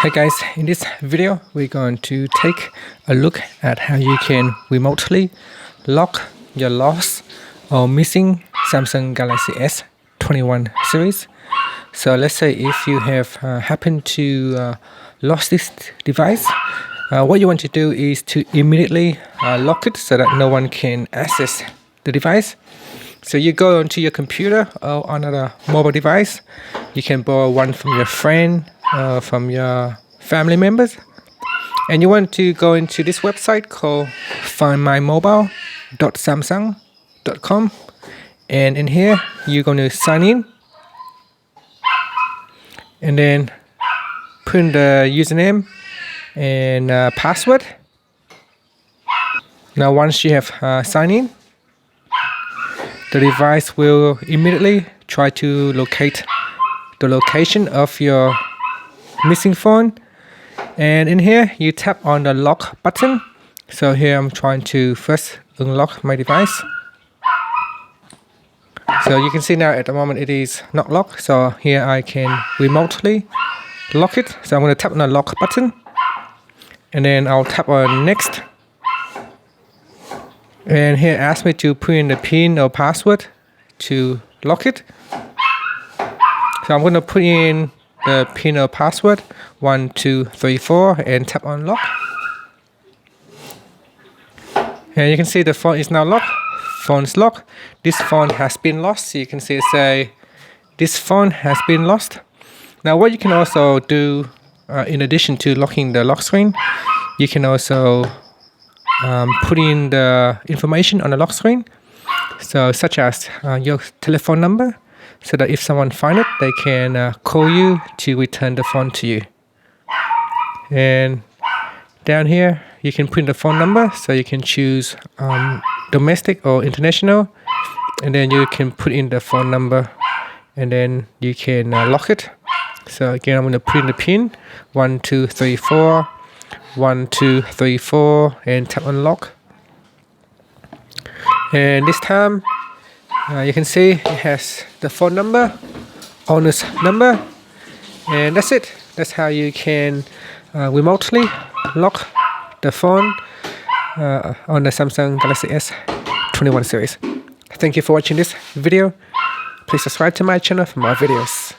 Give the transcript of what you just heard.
Hey guys, in this video we're going to take a look at how you can remotely lock your lost or missing Samsung Galaxy S21 series. So let's say if you have happened to lost this device, what you want to do is to immediately lock it so that no one can access the device. So you go onto your computer or another mobile device. You can borrow one from your friend, from your family members, and you want to go into this website called findmymobile.samsung.com, and in here you're going to sign in and then put in the username and password. Now once you have signed in, the device will immediately try to locate the location of your missing phone, and in here you tap on the lock button. So here I'm trying to first unlock my device. So you can see now at the moment it is not locked, so here I can remotely lock it. So I'm going to tap on the lock button and then I'll tap on next, and here it asks me to put in the PIN or password to lock it. So I'm going to put in the PIN or password 1234 and tap on lock. And you can see the phone is now locked. Phone is locked. This phone has been lost. So you can see it say this phone has been lost. Now what you can also do, in addition to locking the lock screen, you can also put in the information on the lock screen, so such as your telephone number, so that if someone finds it, they can call you to return the phone to you. And down here you can put in the phone number, so you can choose domestic or international, and then you can put in the phone number and then you can lock it. So again, I'm going to put in the PIN 1234 1234 and tap on lock. And this time you can see it has the phone number, owner's number, and that's it. That's how you can remotely lock the phone on the Samsung Galaxy S21 series. Thank you for watching this video. Please subscribe to my channel for more videos.